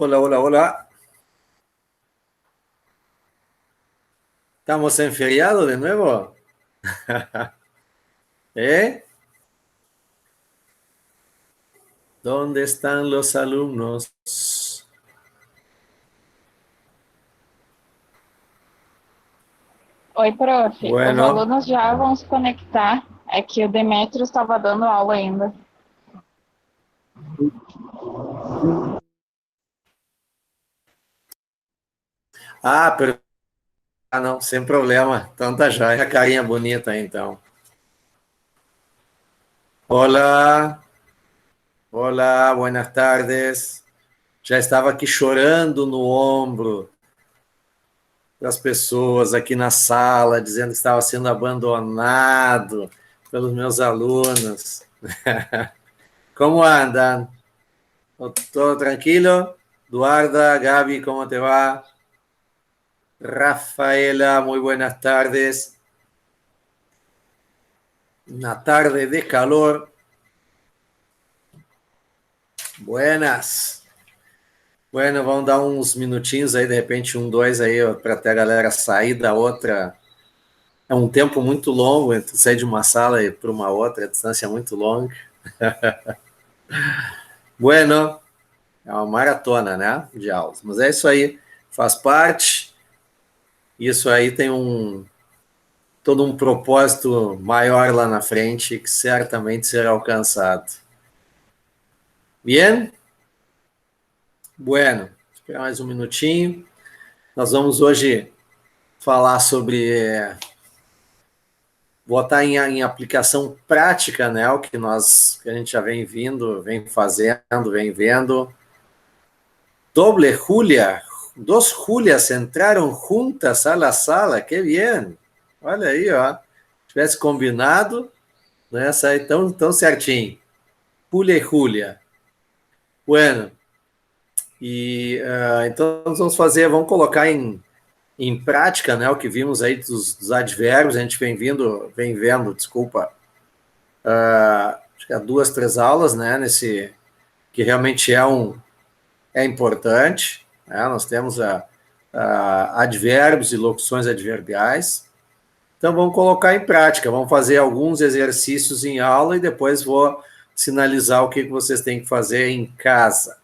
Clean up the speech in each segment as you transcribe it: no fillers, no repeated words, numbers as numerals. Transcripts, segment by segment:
Hola, hola, hola. ¿Estamos en feriado de nuevo? ¿Eh? ¿Dónde están los alumnos? Oi, prof. Os Bueno. alunos já vão se conectar. É que o Demetrio estava dando aula ainda. Ah, não, sem problema. Então tá já. A carinha bonita aí, então. Hola, hola, buenas tardes. Já estava aqui chorando no ombro das pessoas aqui na sala, dizendo que estava sendo abandonado pelos meus alunos. Como andam? ¿Todo tranquilo? Eduarda, Gaby, ¿cómo te va? Rafaela, muy buenas tardes. Una tarde de calor. Buenas. Bueno, vamos dar uns minutinhos aí, de repente, dois aí, para até a galera sair da outra. É um tempo muito longo, entre sair de uma sala e para uma outra, a distância é muito longa. Bueno, é uma maratona, né, de aulas. Mas é isso aí, faz parte. Isso aí tem todo um propósito maior lá na frente que certamente será alcançado. Bien? Bueno, esperar mais um minutinho. Nós vamos hoje falar sobre botar em aplicação prática, né, o que a gente já vem vindo, vem fazendo, vem vendo. Doble Julia, dos Julias entraram juntas a la sala, que bien. Olha aí, ó. Tivesse combinado, né, sair tão certinho. Julia e Julia. Bueno, então nós vamos colocar em prática, né, o que vimos aí dos advérbios, a gente vem vendo, desculpa, acho que há 2, 3 aulas, né, nesse, que realmente é importante, né, nós temos advérbios e locuções adverbiais, então vamos colocar em prática, vamos fazer alguns exercícios em aula e depois vou sinalizar o que vocês têm que fazer em casa.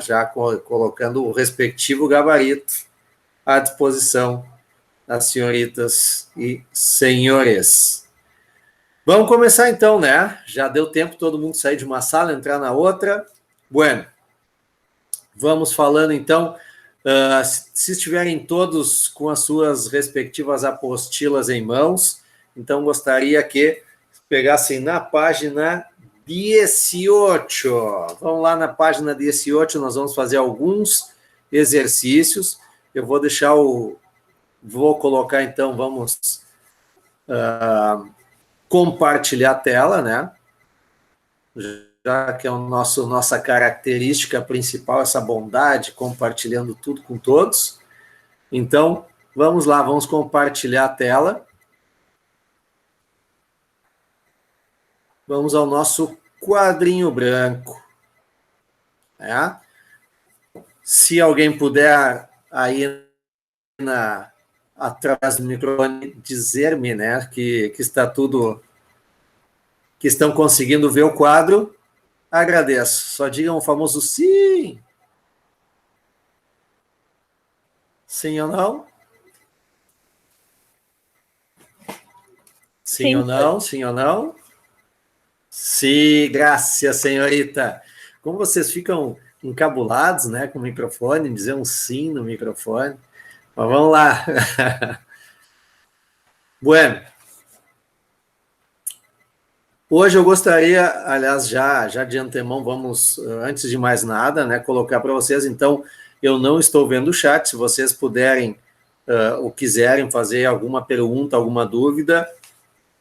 Já colocando o respectivo gabarito à disposição das senhoritas e senhores. Vamos começar então, né? Já deu tempo todo mundo sair de uma sala, entrar na outra. Bueno, vamos falando então. Se estiverem todos com as suas respectivas apostilas em mãos, então gostaria que pegassem na página 18. Vamos lá na página 18, nós vamos fazer alguns exercícios. Eu vou deixar vou colocar então, vamos compartilhar a tela, né? Já que é nossa característica principal, essa bondade, compartilhando tudo com todos. Então, vamos lá, vamos compartilhar a tela. Vamos ao nosso quadrinho branco. Se alguém puder aí através do microfone dizer-me, né, que está tudo, que estão conseguindo ver o quadro, agradeço. Só digam o famoso sim. Sim ou não? Sim ou Sim, não? Sim ou não? Sim, graças, senhorita. Como vocês ficam encabulados, né, com o microfone, dizer um sim no microfone. Mas vamos lá. Bueno. Hoje eu gostaria, aliás, já de antemão, vamos, antes de mais nada, né, colocar para vocês, então, eu não estou vendo o chat, se vocês puderem ou quiserem fazer alguma pergunta, alguma dúvida,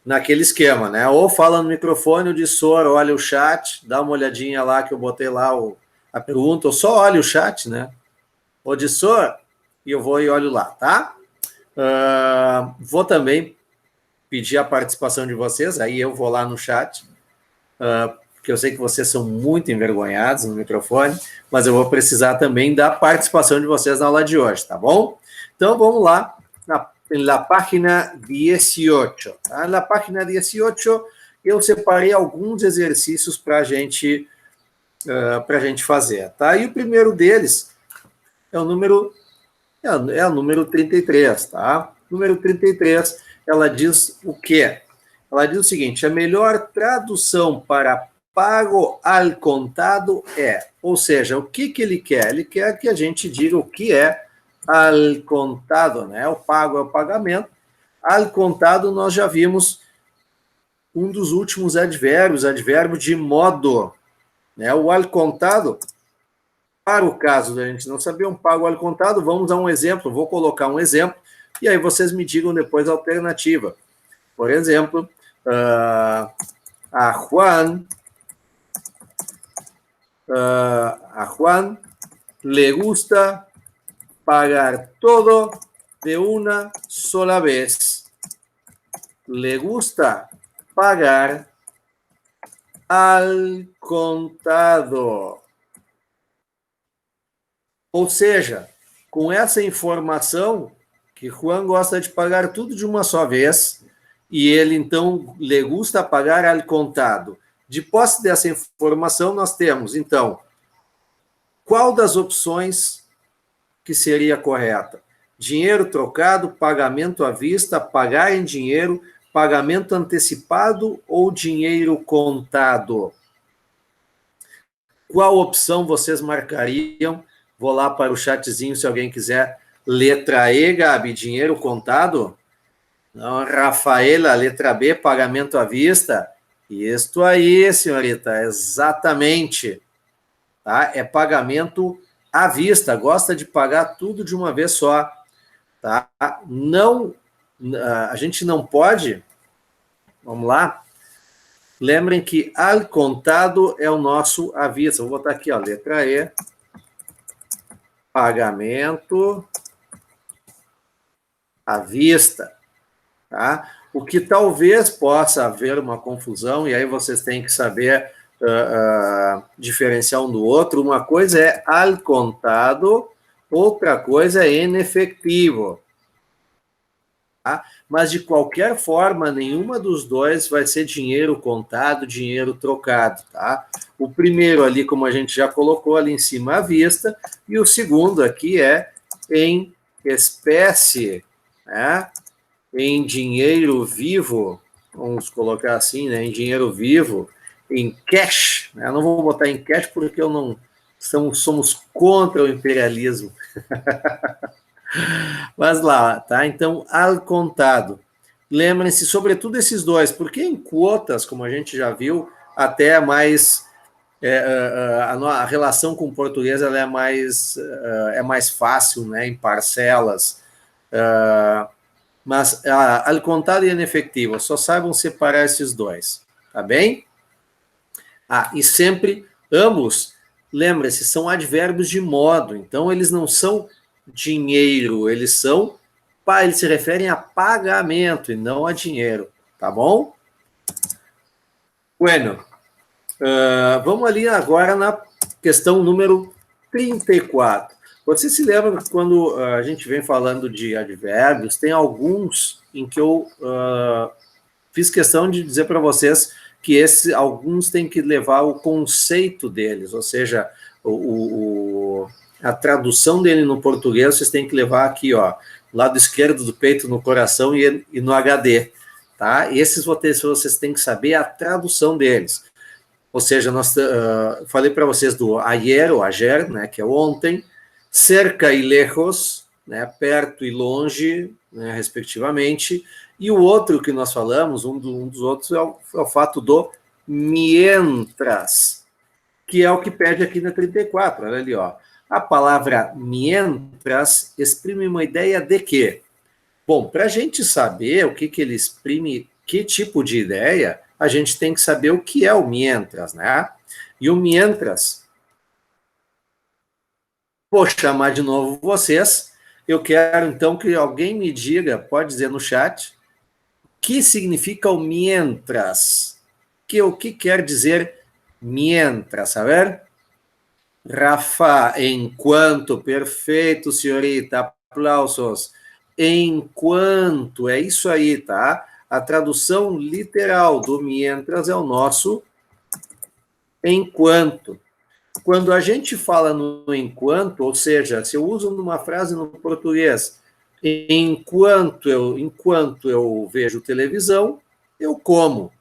naquele esquema, né? Ou fala no microfone, o Dissor olha o chat, dá uma olhadinha lá que eu botei lá a pergunta, ou só olha o chat, né? O Dissor, e eu vou e olho lá, tá? Vou também pedir a participação de vocês, aí eu vou lá no chat, porque eu sei que vocês são muito envergonhados no microfone, mas eu vou precisar também da participação de vocês na aula de hoje, tá bom? Então, vamos lá, na página 18. Tá? Na página 18, eu separei alguns exercícios para a gente fazer, tá? E o primeiro deles é o número 33, tá? Número 33, ela diz o quê? Ela diz o seguinte: a melhor tradução para pago al contado é, ou seja, o que ele quer? Ele quer que a gente diga o que é al contado, né? O pago é o pagamento. Al contado, nós já vimos um dos últimos advérbios, advérbio de modo, né? O al contado, para o caso da gente não saber um pago al contado, vamos a um exemplo, vou colocar um exemplo, e aí vocês me digam depois a alternativa. Por exemplo, a Juan le gusta pagar todo de una sola vez. Le gusta pagar al contado. Ou seja, com essa informação, que Juan gosta de pagar tudo de uma só vez, e ele, então, le gusta pagar al contado. De posse dessa informação, nós temos, então, qual das opções que seria correta? Dinheiro trocado, pagamento à vista, pagar em dinheiro, pagamento antecipado ou dinheiro contado? Qual opção vocês marcariam? Vou lá para o chatzinho, se alguém quiser. Letra E, Gabi, dinheiro contado? Não, Rafaela, letra B, pagamento à vista? Isto aí, senhorita, exatamente. Tá? É pagamento à vista, gosta de pagar tudo de uma vez só. Tá? Não, a gente não pode, vamos lá, lembrem que al contado é o nosso à vista. Vou botar aqui, ó, letra E, pagamento à vista, tá? O que talvez possa haver uma confusão, e aí vocês têm que saber diferenciar um do outro. Uma coisa é al contado, outra coisa é en efectivo. Tá? Mas, de qualquer forma, nenhuma dos dois vai ser dinheiro contado, dinheiro trocado. Tá? O primeiro ali, como a gente já colocou ali em cima, à vista, e o segundo aqui é em espécie, né? Em dinheiro vivo, vamos colocar assim, né? Em dinheiro vivo, em cash. Né? Eu não vou botar em cash porque eu não somos contra o imperialismo. Mas lá, tá? Então, al contado. Lembrem-se, sobretudo esses dois, porque em quotas, como a gente já viu, até é mais... a relação com o português ela é mais fácil, né? Em parcelas. Mas al contado e en efectivo, só saibam separar esses dois, tá bem? E sempre, ambos, lembre-se, são advérbios de modo, então eles não são dinheiro, eles se referem a pagamento e não a dinheiro, tá bom? Bueno, vamos ali agora na questão número 34. Você se lembra que quando a gente vem falando de advérbios, tem alguns em que eu fiz questão de dizer para vocês que alguns têm que levar o conceito deles, ou seja, a tradução dele no português, vocês têm que levar aqui, ó, lado esquerdo do peito, no coração e no HD, tá? Esses vocês têm que saber a tradução deles. Ou seja, falei para vocês do ayer, ou ayer, né, que é ontem, cerca e lejos, né, perto e longe, né, respectivamente, e o outro que nós falamos, um dos outros, é o fato do mientras, que é o que pede aqui na 34, olha ali, ó. A palavra mientras exprime uma ideia de quê? Bom, para a gente saber o que ele exprime, que tipo de ideia, a gente tem que saber o que é o mientras, né? E o mientras, vou chamar de novo vocês, eu quero então que alguém me diga, pode dizer no chat, o que significa o mientras? O que quer dizer Mientras, a ver. Rafa, enquanto, perfeito, senhorita, aplausos. Enquanto, é isso aí, tá? A tradução literal do mientras é o nosso enquanto. Quando a gente fala no enquanto, ou seja, se eu uso numa frase no português, enquanto eu vejo televisão, eu como.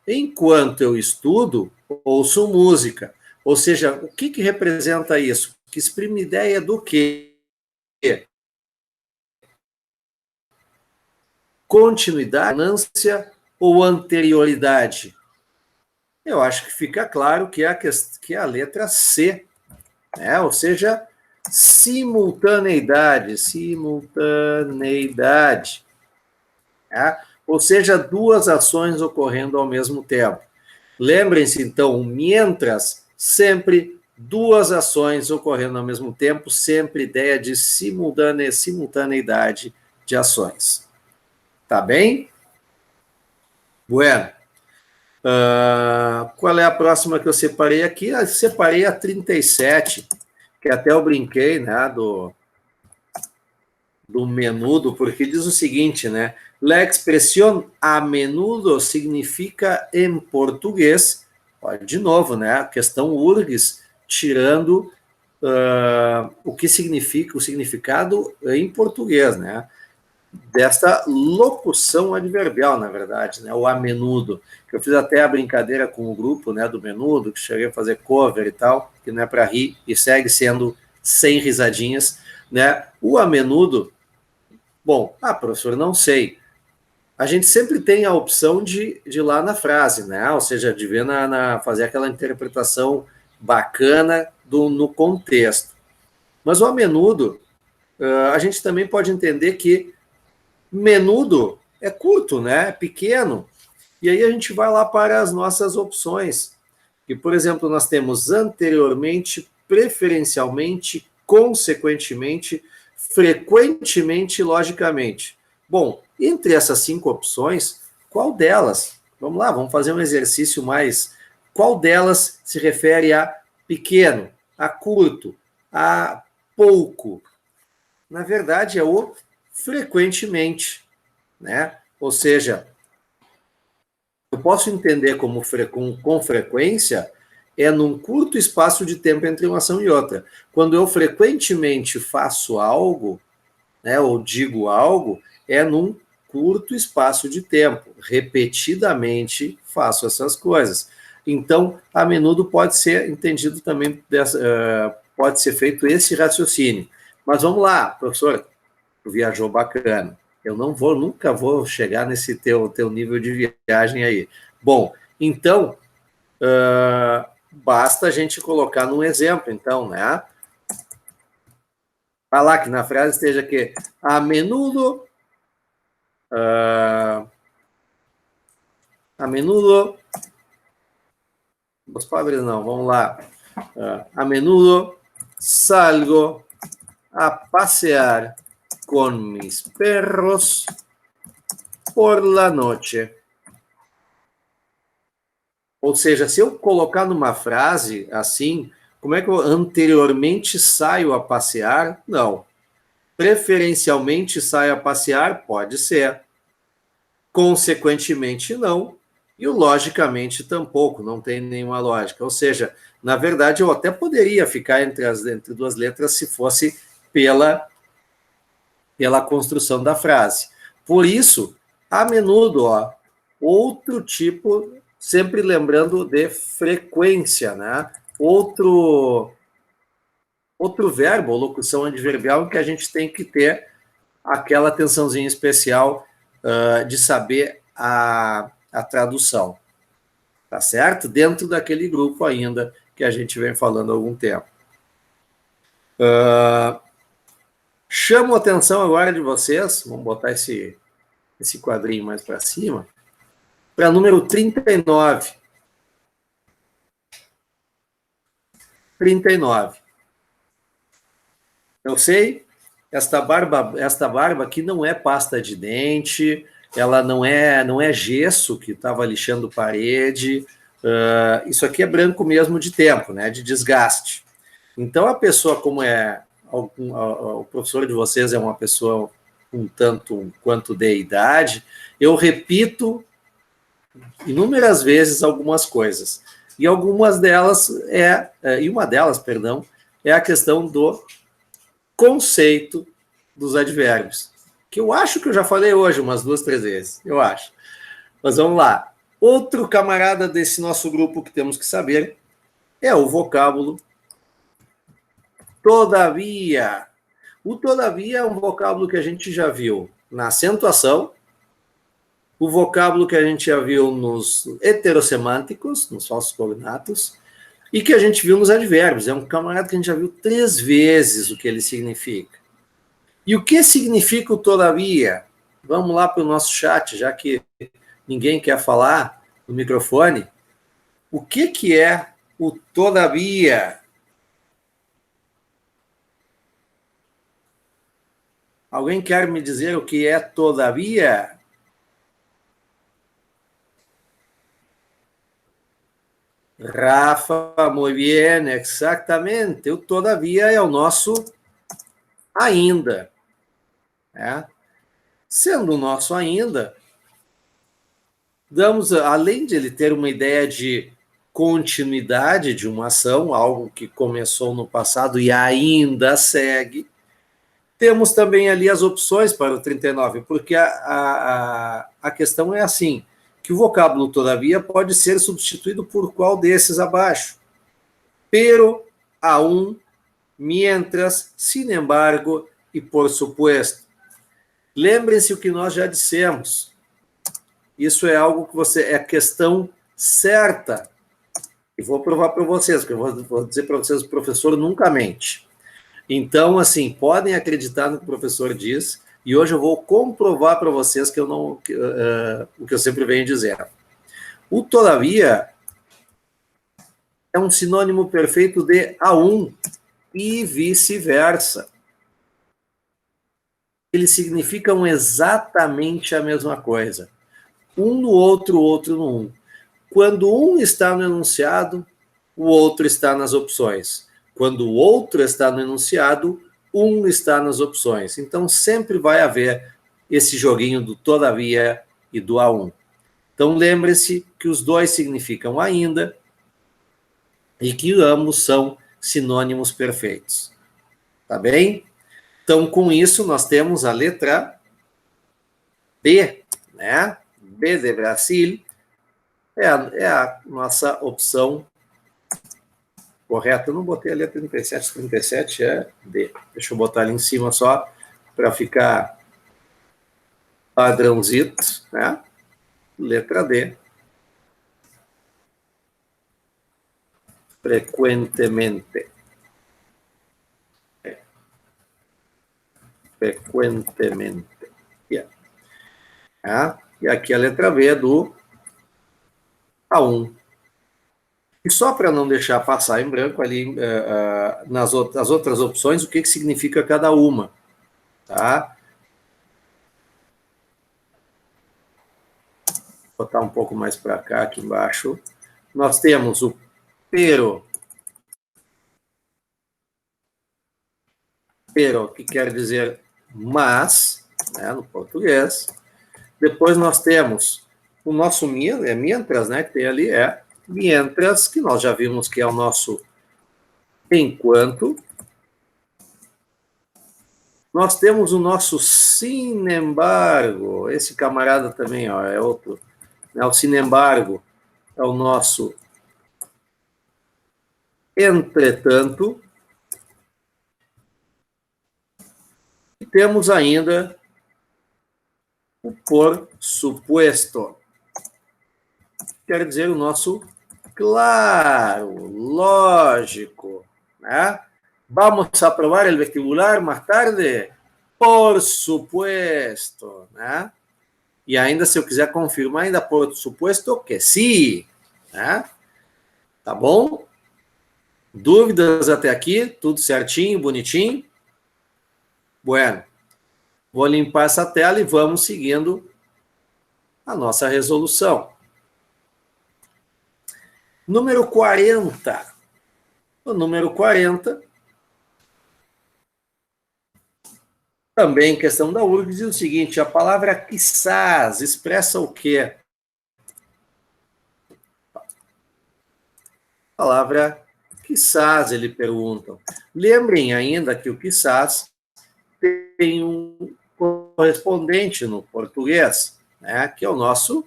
Enquanto eu estudo, ouço música. Ou seja, o que representa isso? Que exprime ideia do quê? Continuidade, ânsia ou anterioridade? Eu acho que fica claro que é a letra C, né? Ou seja, simultaneidade. Né? Ou seja, duas ações ocorrendo ao mesmo tempo. Lembrem-se, então, mientras, sempre duas ações ocorrendo ao mesmo tempo, sempre ideia de simultaneidade de ações. Tá bem? Bueno. Qual é a próxima que eu separei aqui? Eu separei a 37, que até eu brinquei, né, do menudo, porque diz o seguinte, né? La expresión a menudo significa em português, olha, de novo, né? A questão URGS, tirando o que significa, o significado em português, né? Desta locução adverbial, na verdade, né? O a menudo. Eu fiz até a brincadeira com o grupo, né, do menudo, que cheguei a fazer cover e tal, que não é para rir, e segue sendo sem risadinhas, né? O a menudo. Bom, professor, não sei. A gente sempre tem a opção de ir lá na frase, né? Ou seja, de ver fazer aquela interpretação bacana no contexto. Mas o a menudo, a gente também pode entender que menudo é curto, né? É pequeno. E aí a gente vai lá para as nossas opções. Que, por exemplo, nós temos anteriormente, preferencialmente, consequentemente, frequentemente e logicamente. Bom, entre essas 5 opções, qual delas? Vamos lá, vamos fazer um exercício mais. Qual delas se refere a pequeno, a curto, a pouco? Na verdade, é o frequentemente, né? Ou seja, eu posso entender com frequência é num curto espaço de tempo entre uma ação e outra. Quando eu frequentemente faço algo, né, ou digo algo, é num curto espaço de tempo. Repetidamente faço essas coisas. Então, a menudo pode ser entendido também, pode ser feito esse raciocínio. Mas vamos lá, professor, viajou bacana. Eu nunca vou chegar nesse teu nível de viagem aí. Bom, então, basta a gente colocar num exemplo, então, né? Falar que na frase esteja que a menudo os padres não, vamos lá. A menudo salgo a pasear con mis perros por la noche. Ou seja, se eu colocar numa frase assim, como é que eu anteriormente saio a passear? Não. Preferencialmente saio a passear? Pode ser. Consequentemente, não. E o logicamente tampouco, não tem nenhuma lógica. Ou seja, na verdade, eu até poderia ficar entre duas letras se fosse pela construção da frase. Por isso, a menudo, outro tipo, sempre lembrando de frequência, né? Outro verbo, ou locução adverbial, que a gente tem que ter aquela atençãozinha especial de saber a tradução, tá certo? Dentro daquele grupo ainda que a gente vem falando há algum tempo. Chamo a atenção agora de vocês, vamos botar esse quadrinho mais para cima, para número 39. 39. Eu sei, esta barba aqui não é pasta de dente, ela não é gesso que estava lixando parede, Isso aqui é branco mesmo de tempo, né? De desgaste. Então, a pessoa, como o professor de vocês é uma pessoa um tanto quanto de idade, eu repito inúmeras vezes algumas coisas. E algumas delas uma delas, perdão, é a questão do conceito dos advérbios, que eu acho que eu já falei hoje umas 2, 3 vezes, eu acho. Mas vamos lá. Outro camarada desse nosso grupo que temos que saber é o vocábulo todavia. O todavia é um vocábulo que a gente já viu na acentuação, o vocábulo que a gente já viu nos heterossemânticos, nos falsos cognatos, e que a gente viu nos advérbios. É um camarada que a gente já viu 3 vezes o que ele significa. E o que significa o todavia? Vamos lá para o nosso chat, já que ninguém quer falar no microfone. O que é o todavia? Alguém quer me dizer o que é todavia? Rafa, muito bem, exatamente. O todavia é o nosso ainda. Né? Sendo o nosso ainda, além de ele ter uma ideia de continuidade de uma ação, algo que começou no passado e ainda segue, temos também ali as opções para o 39, porque a questão é assim, que o vocábulo todavia pode ser substituído por qual desses abaixo? Pero, aún, mientras, sin embargo e por supuesto. Lembrem-se o que nós já dissemos. Isso é algo que é questão certa. E vou provar para vocês, porque eu vou dizer para vocês, o professor nunca mente. Então, assim, podem acreditar no que o professor diz, e hoje eu vou comprovar para vocês que o que eu sempre venho dizendo. O todavia é um sinônimo perfeito de aún e vice-versa. Eles significam exatamente a mesma coisa. Um no outro, o outro no um. Quando um está no enunciado, o outro está nas opções. Quando o outro está no enunciado, um está nas opções. Então, sempre vai haver esse joguinho do todavia e do a um. Então, lembre-se que os dois significam ainda e que ambos são sinônimos perfeitos. Tá bem? Então, com isso, nós temos a letra B, né? B de Brasil, é a nossa opção correta. Eu não botei a letra 37, 37 é D. Deixa eu botar ali em cima só para ficar padrãozito, né? Letra D. Frequentemente. Frequentemente. Yeah. E aqui a letra B do A1. E só para não deixar passar em branco ali, nas outras opções, o que significa cada uma. Tá? Vou botar um pouco mais para cá, aqui embaixo. Nós temos o pero. Pero, que quer dizer mas, né, no português. Depois nós temos o nosso mientras, né, que tem ali, mientras, que nós já vimos que é o nosso enquanto. Nós temos o nosso sin embargo. Esse camarada também, ó, é outro. O sin embargo é o nosso entretanto. E temos ainda o por supuesto. Quer dizer o nosso claro, lógico, né? Vamos aprovar o vestibular mais tarde? Por supuesto, né? E ainda, se eu quiser confirmar, ainda por supuesto que sim, né? Tá bom? Dúvidas até aqui? Tudo certinho, bonitinho? Bueno, vou limpar essa tela e vamos seguindo a nossa resolução. Número 40. O número 40, também questão da URG, diz o seguinte: a palavra quizás expressa o quê? A palavra quizás, ele pergunta. Lembrem ainda que o quizás tem um correspondente no português, né, que é o nosso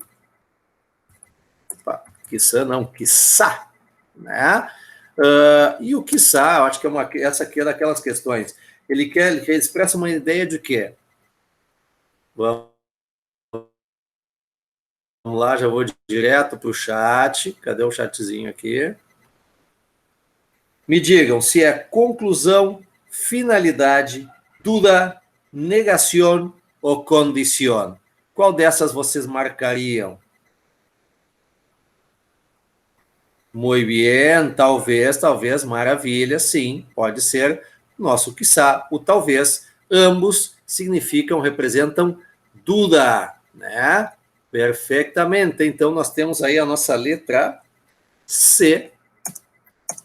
quiçá, não, quiçá, né? E o quiçá, eu acho que essa aqui é daquelas questões. Ele expressa uma ideia de quê? Vamos lá, já vou direto para o chat. Cadê o chatzinho aqui? Me digam se é conclusão, finalidade, dúvida, negação ou condição. Qual dessas vocês marcariam? Muito bem, talvez, maravilha, sim, pode ser. Nosso quiçá, o talvez, ambos representam dúvida, né? Perfeitamente. Então, nós temos aí a nossa letra C,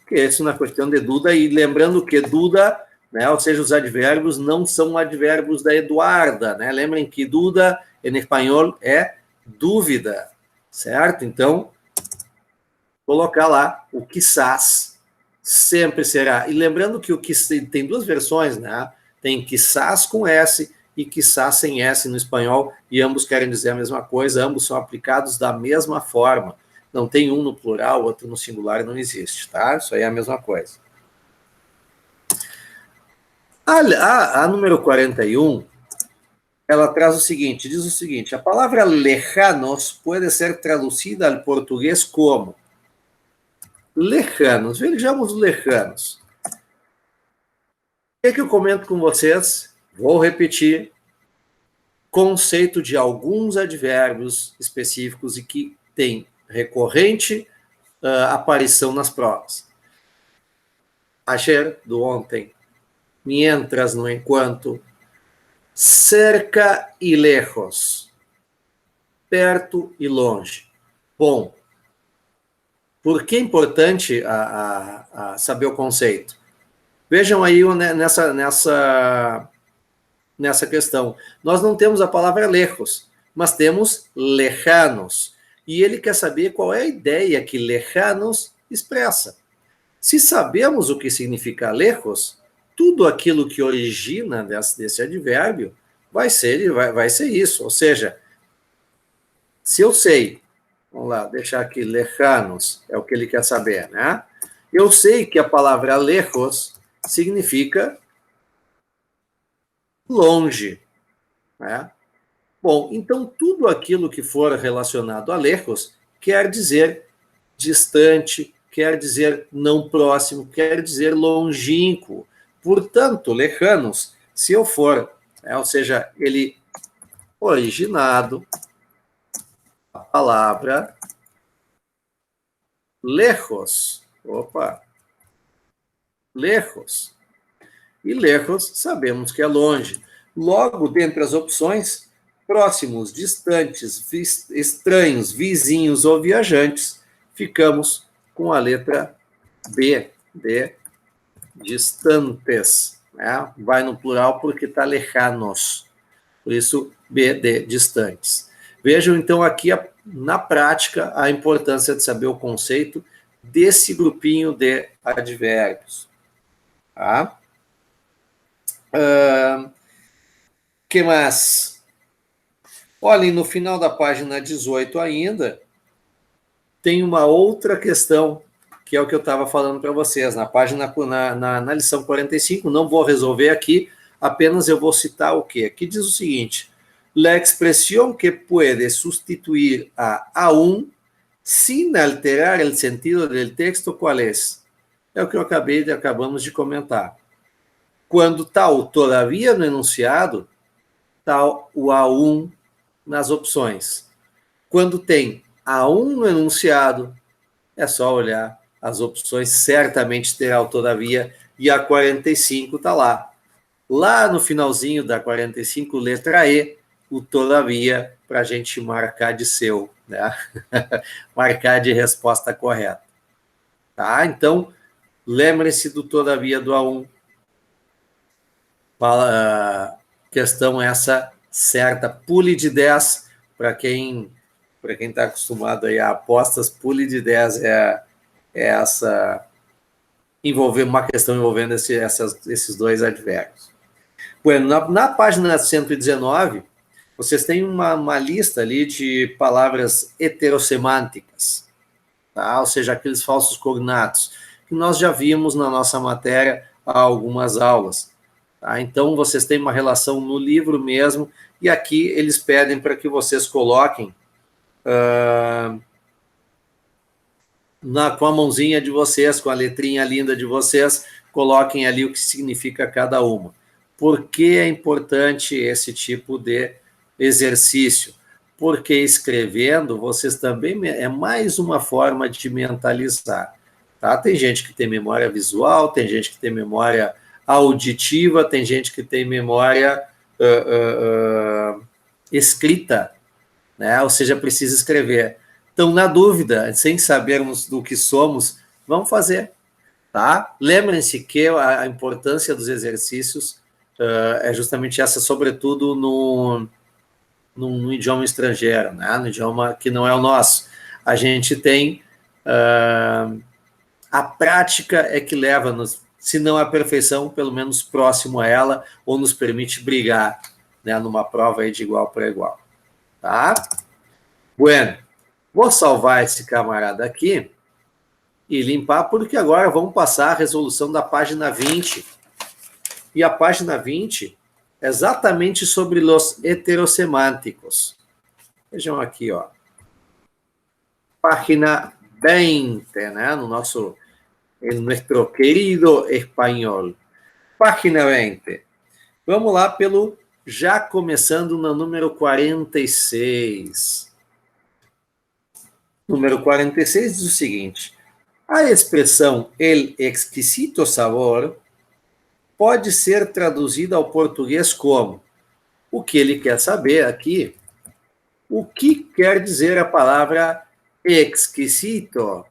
que é isso na questão de dúvida, e lembrando que dúvida, né, ou seja, os advérbios não são advérbios da Eduarda, né? Lembrem que dúvida, em espanhol, é dúvida, certo? Então, colocar lá o quizás, sempre será. E lembrando que o quizás tem duas versões, né? Tem quizás com S e quizás sem S no espanhol, e ambos querem dizer a mesma coisa, ambos são aplicados da mesma forma. Não tem um no plural, outro no singular, não existe, tá? Isso aí é a mesma coisa. A número 41, ela traz o seguinte, diz o seguinte: a palavra lejanos pode ser traduzida ao português como lejanos. Vejamos lejanos. O que eu comento com vocês? Vou repetir. Conceito de alguns advérbios específicos e que tem recorrente aparição nas provas. Ayer, do ontem. Mientras, no enquanto. Cerca e lejos. Perto e longe. Bom, por que é importante saber o conceito? Vejam aí nessa questão. Nós não temos a palavra lejos, mas temos lejanos. E ele quer saber qual é a ideia que lejanos expressa. Se sabemos o que significa lejos, tudo aquilo que origina desse advérbio vai ser isso. Ou seja, se eu sei, vamos lá, deixar aqui, lejanos, é o que ele quer saber, né? Eu sei que a palavra lejos significa longe, né? Bom, então tudo aquilo que for relacionado a lejos quer dizer distante, quer dizer não próximo, quer dizer longínquo. Portanto, lejanos, se eu for, ou seja, ele originado, a palavra lejos, lejos. E lejos sabemos que é longe. Logo, dentre as opções, próximos, distantes, estranhos, vizinhos ou viajantes, ficamos com a letra B, de distantes. Né? Vai no plural porque está lejanos. Por isso, B, de distantes. Vejam, então, aqui, na prática, a importância de saber o conceito desse grupinho de advérbios. Tá? Que mais? Olhem, no final da página 18 ainda, tem uma outra questão, que é o que eu estava falando para vocês, na lição 45, não vou resolver aqui, apenas eu vou citar o quê? Aqui diz o seguinte: la expresión que puede sustituir a aún sin alterar el sentido del texto, ¿cuál es? É o que acabamos de comentar. Quando está o todavia no enunciado, está o aún nas opções. Quando tem aún no enunciado, é só olhar as opções, certamente terá o todavia, e a 45 está lá. Lá no finalzinho da 45, letra E, o todavia, para a gente marcar de seu, né? Marcar de resposta correta. tá? Então, lembre-se do todavia do A1. Questão essa certa, pule de 10, para quem está acostumado aí a apostas, pule de 10 é essa, envolver uma questão envolvendo esses dois advérbios. Bueno, na página 119, vocês têm uma lista ali de palavras heterossemânticas, tá? Ou seja, aqueles falsos cognatos, que nós já vimos na nossa matéria há algumas aulas. Tá? Então, vocês têm uma relação no livro mesmo, e aqui eles pedem para que vocês coloquem com a mãozinha de vocês, com a letrinha linda de vocês, coloquem ali o que significa cada uma. Por que é importante esse tipo de exercício? Porque escrevendo, vocês também é mais uma forma de mentalizar. Tá? Tem gente que tem memória visual, tem gente que tem memória auditiva, tem gente que tem memória escrita, né? Ou seja, precisa escrever. Então, na dúvida, sem sabermos do que somos, vamos fazer. Tá? Lembrem-se que a importância dos exercícios é justamente essa, sobretudo no idioma estrangeiro, né? No idioma que não é o nosso. A gente tem a prática é que leva-nos, se não à perfeição, pelo menos próximo a ela, ou nos permite brigar, né, numa prova aí de igual para igual. Tá? Bueno, vou salvar esse camarada aqui e limpar, porque agora vamos passar a resolução da página 20. E a página 20 é exatamente sobre os heterossemânticos. Vejam aqui, ó. Página 20, né? No nosso querido espanhol. Página 20. Vamos lá já começando no número 46. Número 46 diz o seguinte: a expressão el exquisito sabor pode ser traduzida ao português como. O que ele quer saber aqui, o que quer dizer a palavra exquisito?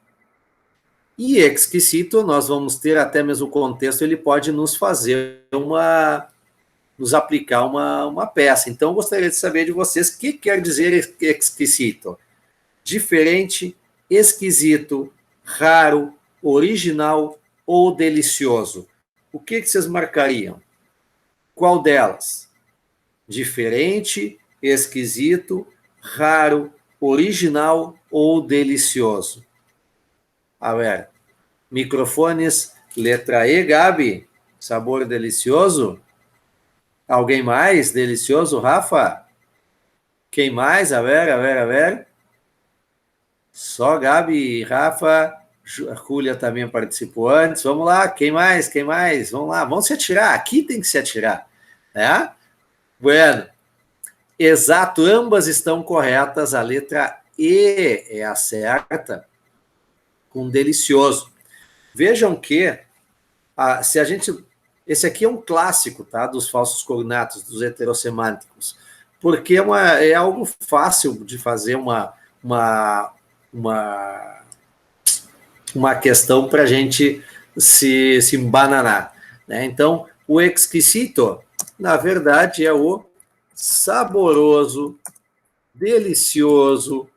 E exquisito, nós vamos ter até mesmo o contexto, ele pode nos fazer nos aplicar uma peça. Então, eu gostaria de saber de vocês o que quer dizer exquisito. Diferente, esquisito, raro, original ou delicioso. O que vocês marcariam? Qual delas? Diferente, esquisito, raro, original ou delicioso? A ver, microfones, letra E, Gabi, sabor delicioso? Alguém mais? Delicioso, Rafa? Quem mais? A ver. Só Gabi e Rafa. A Júlia também participou antes. Vamos lá, quem mais? Vamos lá, vamos se atirar. Aqui tem que se atirar. Né? Bueno, exato, ambas estão corretas. A letra E é a certa, com delicioso. Vejam que, se a gente... Esse aqui é um clássico, tá, dos falsos cognatos, dos heterossemânticos, porque é algo fácil de fazer uma questão para a gente se embananar. Né? Então, o exquisito, na verdade, é o saboroso, delicioso,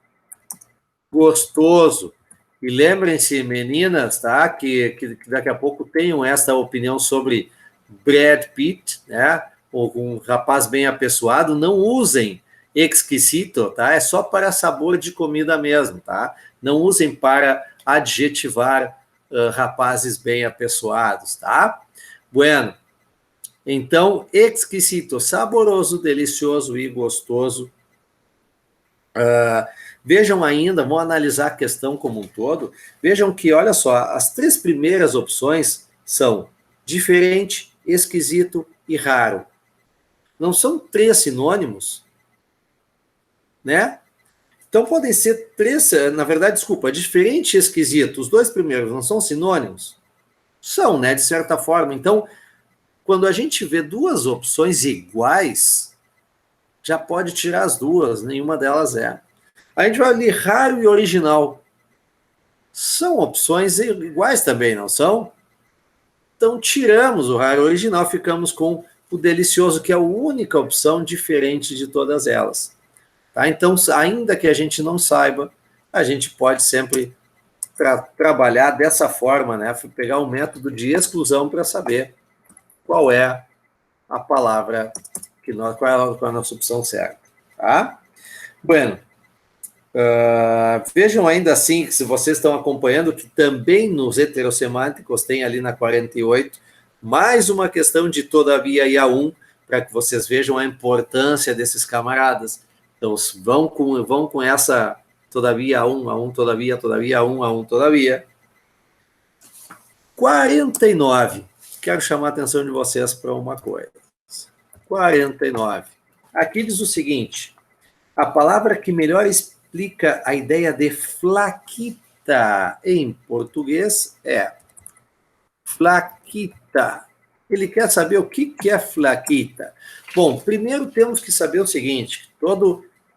gostoso. E lembrem-se, meninas, tá, que daqui a pouco tenham essa opinião sobre Brad Pitt, né, ou um rapaz bem apessoado, não usem exquisito, tá? É só para sabor de comida mesmo, tá? Não usem para adjetivar rapazes bem apessoados, tá? Bueno, então, exquisito, saboroso, delicioso e gostoso. Vejam ainda, vamos analisar a questão como um todo, vejam que, olha só, as três primeiras opções são diferente, esquisito e raro. Não são três sinônimos, né? Então podem ser três, na verdade, desculpa, diferente e esquisito, os dois primeiros não são sinônimos? São, né, de certa forma. Então, quando a gente vê duas opções iguais, já pode tirar as duas, nenhuma delas é. A gente vai ali, raro e original. São opções iguais também, não são? Então, tiramos o raro original, ficamos com o delicioso, que é a única opção diferente de todas elas. Tá? Então, ainda que a gente não saiba, a gente pode sempre trabalhar dessa forma, né? Pegar um método de exclusão para saber qual é a palavra, qual é a nossa opção certa. Tá? Bueno, vejam ainda assim, que se vocês estão acompanhando, que também nos heterossemânticos tem ali na 48, mais uma questão de todavia e a um, para que vocês vejam a importância desses camaradas. Então, vão com essa todavia, a um, todavia, todavia, a um, todavia. 49. Quero chamar a atenção de vocês para uma coisa. 49. Aqui diz o seguinte: a palavra que melhor explica a ideia de flaquita em português é flaquita. Ele quer saber o que é flaquita. Bom, primeiro temos que saber o seguinte: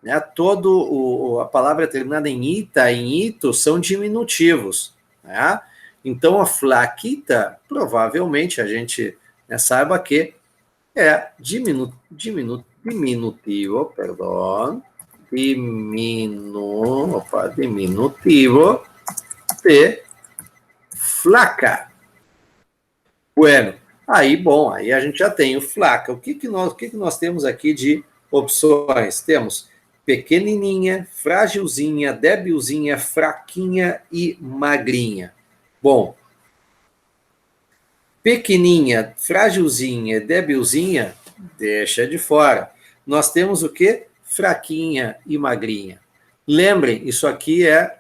a palavra terminada em ita, em ito, são diminutivos. Né? Então, a flaquita, provavelmente, a gente saiba que é diminutivo de flaca. Bueno, aí a gente já tem o flaca. O que nós temos aqui de opções? Temos pequenininha, frágilzinha, débilzinha, fraquinha e magrinha. Bom, pequenininha, frágilzinha, débilzinha, deixa de fora. Nós temos o quê? Fraquinha e magrinha. Lembrem, isso aqui é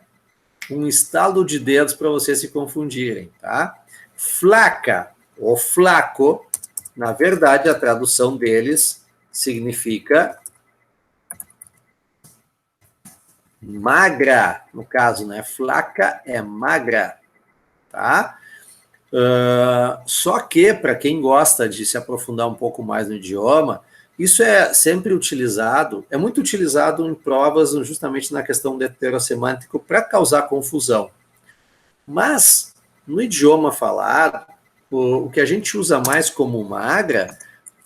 um estalo de dedos para vocês se confundirem, tá? Flaca ou flaco, na verdade, a tradução deles significa magra, no caso, né? Flaca é magra, tá? Só que, para quem gosta de se aprofundar um pouco mais no idioma, isso é sempre utilizado, é muito utilizado em provas justamente na questão do heterossemântico para causar confusão. Mas, no idioma falado, o que a gente usa mais como magra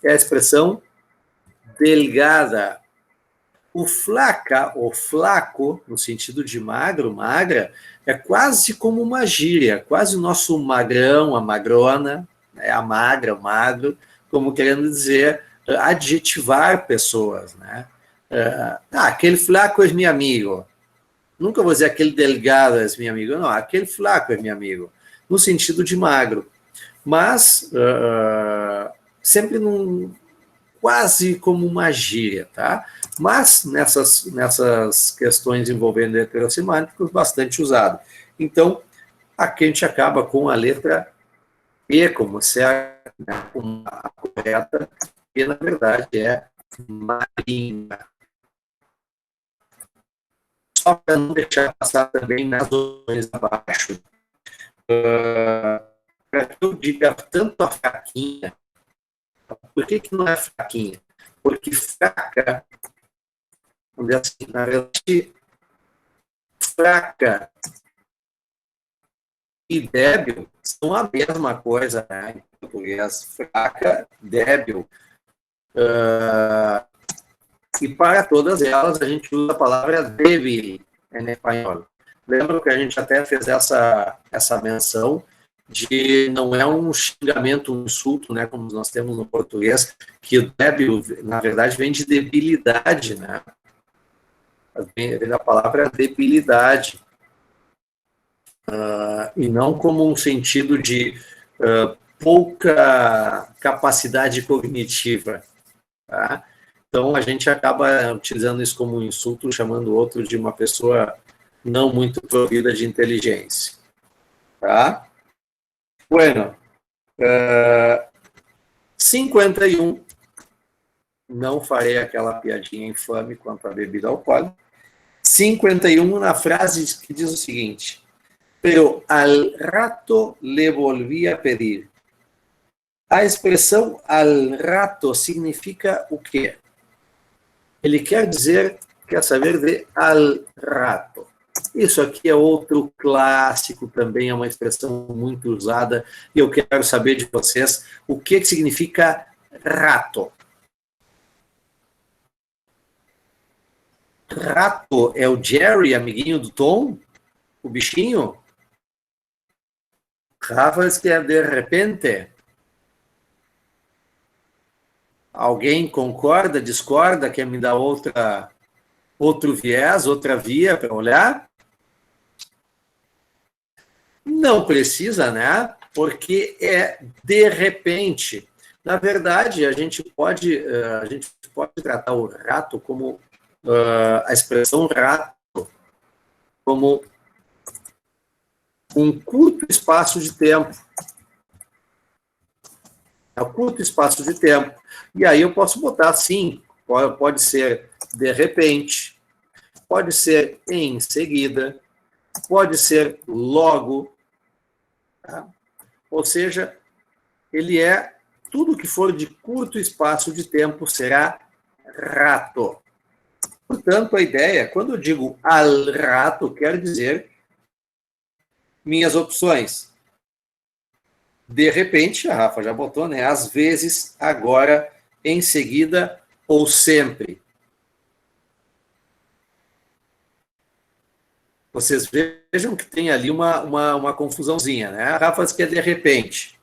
é a expressão delgada. O flaca, ou flaco, no sentido de magro, magra, é quase como uma gíria, quase o nosso magrão, a magrona, né, a magra, o magro, como querendo dizer, adjetivar pessoas. Né? Aquele flaco é meu amigo. Nunca vou dizer aquele delgado é meu amigo, não, aquele flaco é meu amigo, no sentido de magro. Mas, sempre quase como uma gíria, tá? Mas nessas questões envolvendo heterossemânticos, bastante usado. Então, aqui a gente acaba com a letra E como certa, né, como a correta, que na verdade é marinha. Só para não deixar passar também nas opções abaixo, para que eu diga tanto a fraquinha. Por que não é fraquinha? Porque fraca, vamos dizer assim, na verdade, fraca e débil são a mesma coisa, né? Em português. Fraca, débil. E para todas elas a gente usa a palavra débil em espanhol. Lembra que a gente até fez essa menção de não é um xingamento, um insulto, né, como nós temos no português, que o débil, na verdade, vem de debilidade, né? Vem da palavra debilidade. E não como um sentido de pouca capacidade cognitiva, tá? Então, a gente acaba utilizando isso como um insulto, chamando o outro de uma pessoa não muito provida de inteligência, tá? Bueno, 51, não farei aquela piadinha infame quanto à bebida alcoólica. 51, na frase que diz o seguinte: pero al rato le volví a pedir. A expressão al rato significa o quê? Ele quer saber de al rato. Isso aqui é outro clássico também, é uma expressão muito usada, e eu quero saber de vocês o que significa rato. Rato é o Jerry, amiguinho do Tom? O bichinho? Rafa, que é de repente. Alguém concorda, discorda, quer me dar outro viés, outra via para olhar? Não precisa, né? Porque é de repente. Na verdade, a gente pode tratar o rato como a expressão rato como um curto espaço de tempo. É um curto espaço de tempo. E aí eu posso botar assim, pode ser de repente, pode ser em seguida, pode ser logo, tá? Ou seja, ele é tudo que for de curto espaço de tempo será rato. Portanto, a ideia, quando eu digo al rato, quer dizer minhas opções. De repente, a Rafa já botou, né? Às vezes, agora, em seguida ou sempre. Vocês vejam que tem ali uma confusãozinha, né? A Rafa diz que é de repente.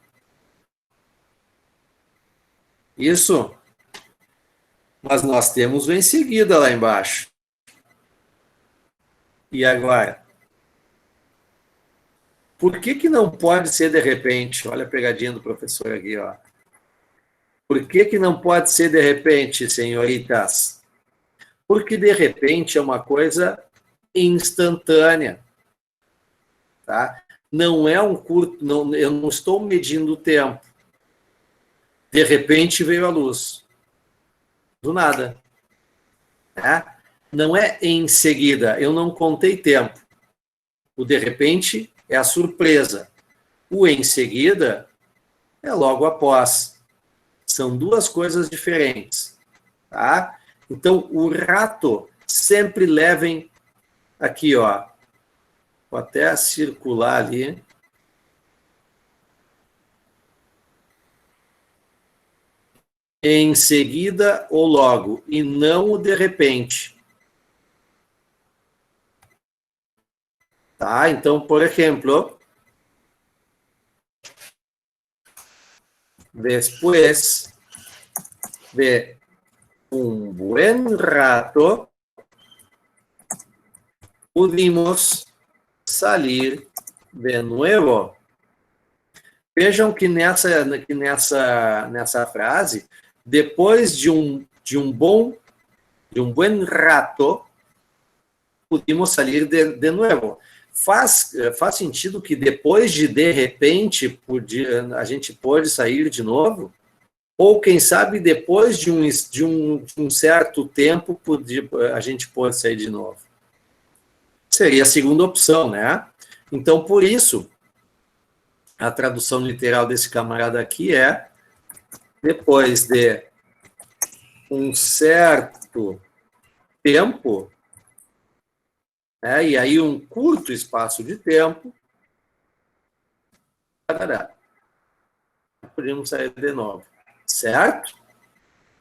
Isso. Mas nós temos o em seguida lá embaixo. E agora? Por que não pode ser de repente? Olha a pegadinha do professor aqui, ó. Por que não pode ser de repente, senhoritas? Porque de repente é uma coisa instantânea, tá? Não é um curto, não, eu não estou medindo o tempo. De repente veio a luz. Do nada. Tá? Não é em seguida, eu não contei tempo. O de repente é a surpresa. O em seguida é logo após. São duas coisas diferentes. Tá? Então, o rato sempre levem aqui, ó. Vou até circular ali. Em seguida ou logo, e não o de repente. Tá? Então, por exemplo, después de un buen rato, pudimos salir de nuevo. Vejam que nessa frase, depois de um buen rato, pudimos salir de nuevo. Faz sentido que depois de repente, a gente pode sair de novo? Ou, quem sabe, depois de um certo tempo, a gente pode sair de novo? Seria a segunda opção, né? Então, por isso, a tradução literal desse camarada aqui é: depois de um certo tempo, né, e aí um curto espaço de tempo, podemos sair de novo, certo?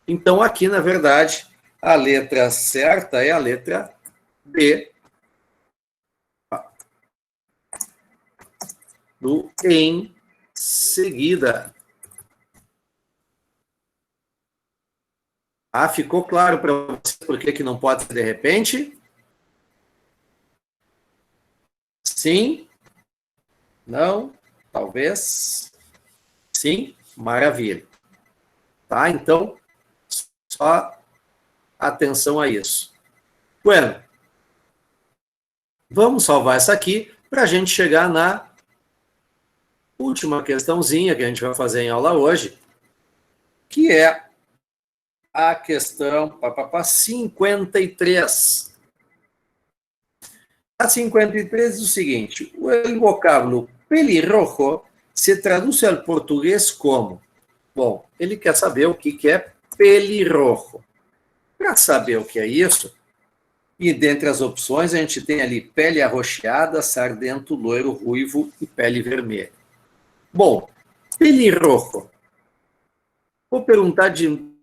Então, aqui, na verdade, a letra certa é a letra B, do em seguida. Ah, ficou claro para você por que não pode ser de repente? Sim? Não? Talvez? Sim? Maravilha. Tá? Então, só atenção a isso. Bueno, vamos salvar essa aqui para a gente chegar na última questãozinha que a gente vai fazer em aula hoje, que é a questão 53. A 53 diz o seguinte: o vocábulo pelirrojo se traduz ao português como? Bom, ele quer saber o que é pelirrojo. Para saber o que é isso, E dentre as opções, a gente tem ali pele arroxeada, sardento, loiro, ruivo e pele vermelha. Bom, pelirrojo.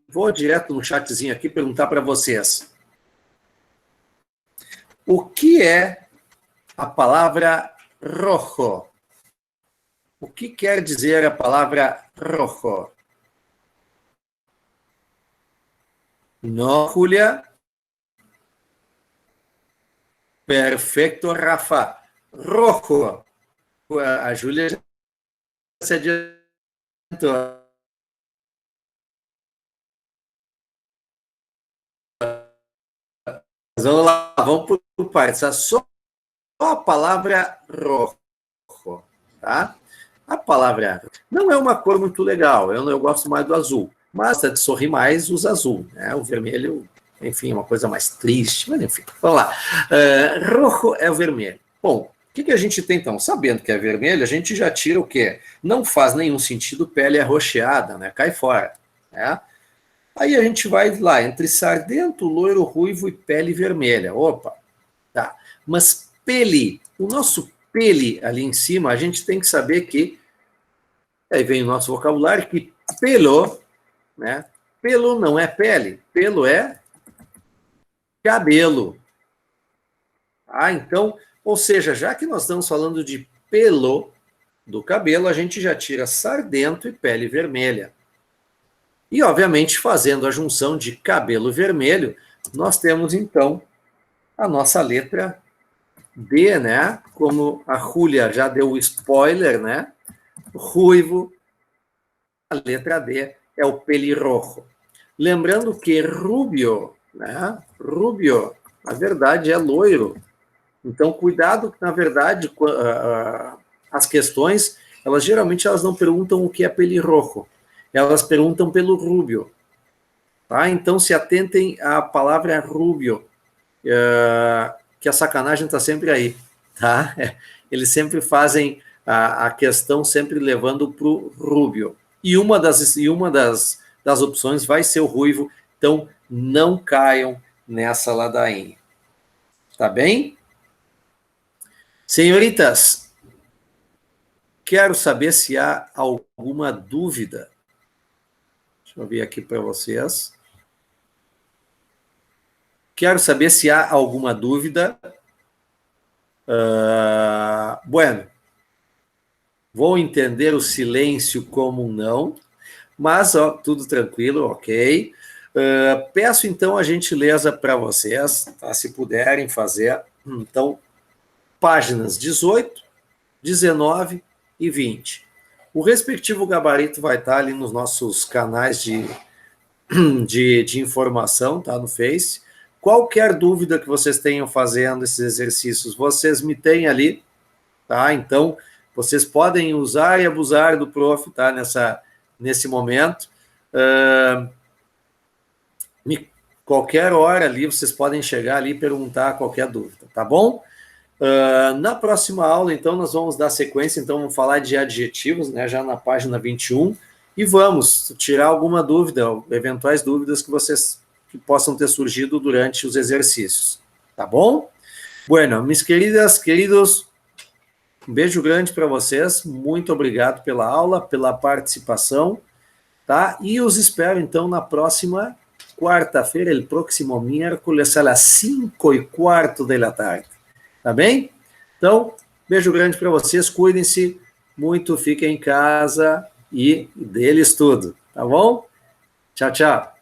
Vou direto no chatzinho aqui perguntar para vocês. O que é a palavra rojo? O que quer dizer a palavra rojo? No, Julia. Perfeito, Rafa. Rojo. A Júlia já se adiantou. Mas vamos lá, vamos por partes. Só a palavra rojo, tá? A palavra não é uma cor muito legal, eu gosto mais do azul, mas de sorrir mais, usa azul, né? O vermelho, enfim, é uma coisa mais triste, mas enfim, vamos lá. Rojo é o vermelho. Bom, o que a gente tem então? Sabendo que é vermelho, a gente já tira o quê? Não faz nenhum sentido pele arroxeada, né? Cai fora, né? Aí a gente vai lá, entre sardento, loiro, ruivo e pele vermelha. Opa, tá. Mas pele, o nosso pele ali em cima, a gente tem que saber que, aí vem o nosso vocabulário, que pelo, né? Pelo não é pele, pelo é cabelo. Ah, então, ou seja, já que nós estamos falando de pelo do cabelo, a gente já tira sardento e pele vermelha. E, obviamente, fazendo a junção de cabelo vermelho, nós temos, então, a nossa letra D, né? Como a Júlia já deu o spoiler, né? Ruivo, a letra D é o pelirrojo. Lembrando que rubio, né? Rubio, na verdade, é loiro. Então, cuidado, na verdade, as questões, geralmente elas não perguntam o que é pelirrojo. Elas perguntam pelo rubio. Tá? Então, se atentem à palavra rubio, que a sacanagem está sempre aí. Tá? Eles sempre fazem a questão sempre levando para o rubio. E uma das opções vai ser o ruivo, então não caiam nessa ladainha. Tá bem? Senhoritas, quero saber se há alguma dúvida. Deixa eu ver aqui para vocês. Quero saber se há alguma dúvida. Bueno, vou entender o silêncio como um não, mas ó, tudo tranquilo, ok. Peço então a gentileza para vocês, tá, se puderem fazer, então, páginas 18, 19 e 20. O respectivo gabarito vai estar ali nos nossos canais de informação, tá, no Face. Qualquer dúvida que vocês tenham fazendo esses exercícios, vocês me têm ali, tá? Então, vocês podem usar e abusar do prof, tá? Nesse momento. Qualquer hora ali, vocês podem chegar ali e perguntar qualquer dúvida, tá bom? Na próxima aula, então, nós vamos dar sequência, então, vamos falar de adjetivos, né? Já na página 21, e vamos tirar alguma dúvida, eventuais dúvidas que possam ter surgido durante os exercícios, tá bom? Bueno, mis queridas, queridos, um beijo grande para vocês, muito obrigado pela aula, pela participação, tá? E os espero, então, na próxima quarta-feira, el próximo miércoles, a las 5:15 da tarde, tá bem? Então, beijo grande para vocês, cuidem-se muito, fiquem em casa e deles tudo, tá bom? Tchau, tchau.